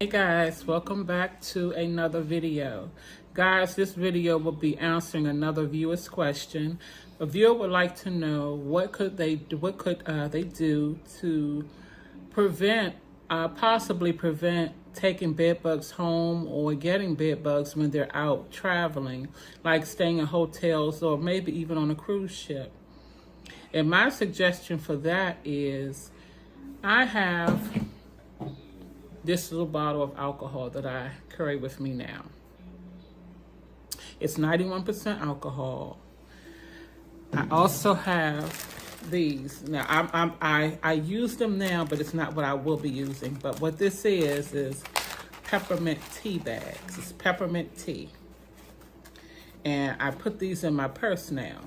Hey guys, welcome back to another video. Guys, this video will be answering another viewer's question. A viewer would like to know what could they do to prevent, possibly prevent taking bed bugs home or getting bed bugs when they're out traveling, like staying in hotels or maybe even on a cruise ship. And my suggestion for that is I have this little bottle of alcohol that I carry with me now. It's 91% alcohol. I also have these. Now, I use them now, but it's not what I will be using. But what this is peppermint tea bags. It's peppermint tea. And I put these in my purse now.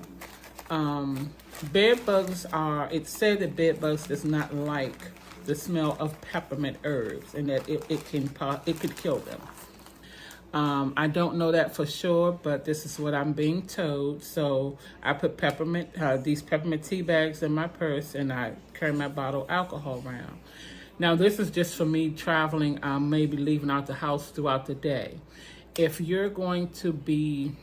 Bed bugs it said that bed bugs does not like the smell of peppermint herbs, and that it could kill them. I don't know that for sure, but this is what I'm being told. So I put these peppermint tea bags in my purse, and I carry my bottle of alcohol around. Now this is just for me traveling, maybe leaving out the house throughout the day. If you're going to be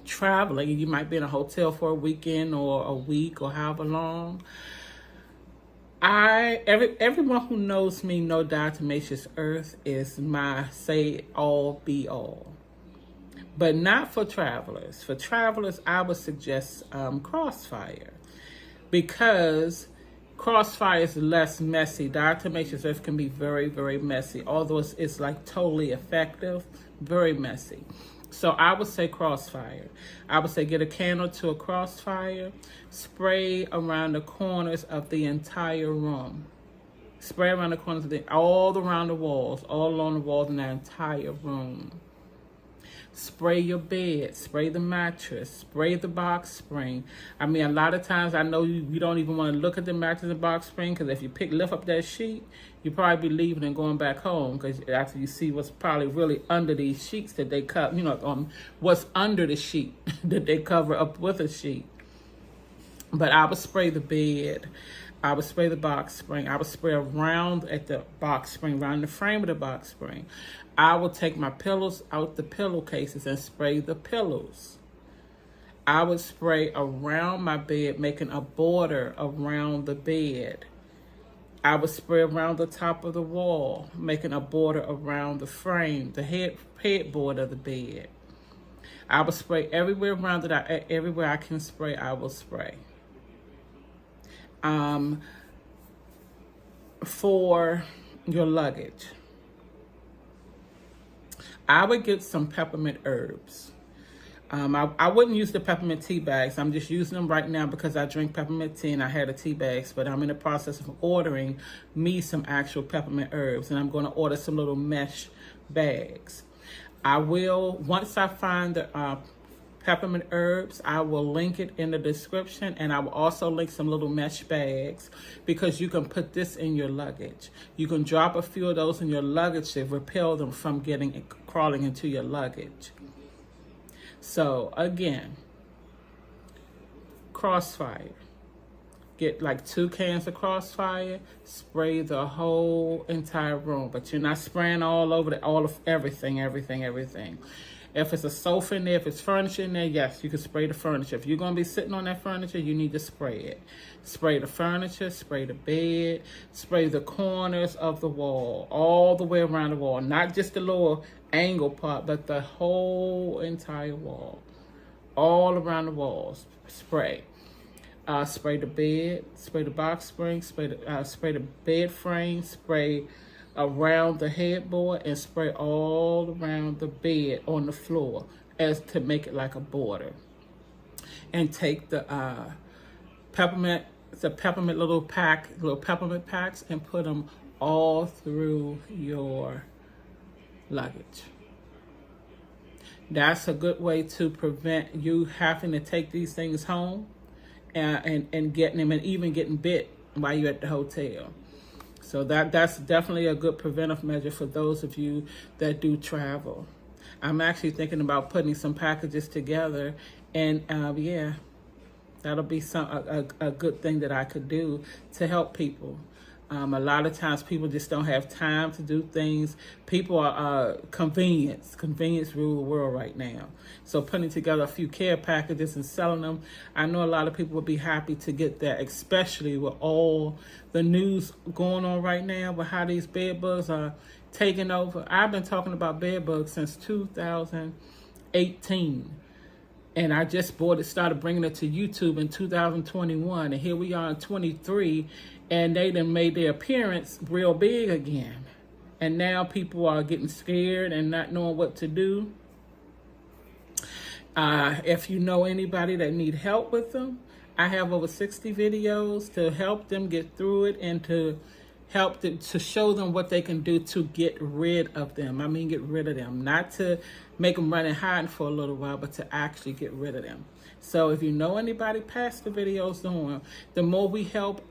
traveling, you might be in a hotel for a weekend or a week or however long, everyone who knows me know Diatomaceous Earth is my say-all, be-all. But not for travelers. For travelers, I would suggest Crossfire, because Crossfire is less messy. Diatomaceous Earth can be very, very messy. Although it's like totally effective, very messy. So I would say Crossfire. I would say get a candle to a Crossfire, spray around the corners of the entire room. Spray around the corners all around the walls, all along the walls in the entire room. Spray your bed, spray the mattress, spray the box spring. I mean, a lot of times I know you don't even want to look at the mattress and box spring, because if you lift up that sheet, you probably be leaving and going back home, because after you see what's probably really under these sheets that they cut, what's under the sheet that they cover up with a sheet. But I would spray the bed. I would spray the box spring. I would spray around at the box spring, around the frame of the box spring. I will take my pillows out the pillowcases and spray the pillows. I would spray around my bed, making a border around the bed. I would spray around the top of the wall, making a border around the frame, the headboard of the bed. I would spray everywhere around it. Everywhere I can spray, I will spray. For your luggage, I would get some peppermint herbs. I wouldn't use the peppermint tea bags. I'm just using them right now because I drink peppermint tea and I had the tea bags, but I'm in the process of ordering me some actual peppermint herbs, and I'm going to order some little mesh bags. I will, once I find the peppermint herbs, I will link it in the description, and I will also link some little mesh bags, because you can put this in your luggage. You can drop a few of those in your luggage to repel them from crawling into your luggage. So again, Crossfire. Get like 2 cans of Crossfire, spray the whole entire room, but you're not spraying all over everything. If it's a sofa in there, if it's furniture in there, yes, you can spray the furniture. If you're going to be sitting on that furniture, you need to spray it. Spray the furniture, spray the bed, spray the corners of the wall, all the way around the wall. Not just the lower angle part, but the whole entire wall. All around the walls, spray. Spray the bed, spray the box spring, spray the bed frame, spray around the headboard, and spray all around the bed on the floor as to make it like a border. And take the peppermint little peppermint packs, and put them all through your luggage. That's a good way to prevent you having to take these things home and getting them, and even getting bit while you're at the hotel. So that's definitely a good preventive measure for those of you that do travel. I'm actually thinking about putting some packages together, and that'll be a good thing that I could do to help people. A lot of times people just don't have time to do things. People are convenience rule the world right now. So putting together a few care packages and selling them, I know a lot of people would be happy to get that, especially with all the news going on right now with how these bed bugs are taking over. I've been talking about bed bugs since 2018. And I just started bringing it to YouTube in 2021. And here we are in 23. And they done made their appearance real big again. And now people are getting scared and not knowing what to do. If you know anybody that need help with them, I have over 60 videos to help them get through it and to help them, to show them what they can do to get rid of them. I mean, get rid of them. Not to make them run and hide for a little while, but to actually get rid of them. So if you know anybody, pass the videos on. The more we help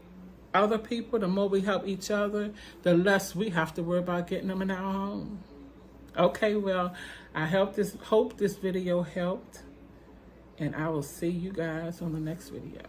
other people, the more we help each other, the less we have to worry about getting them in our home. Okay, well, I hope this video helped. And I will see you guys on the next video.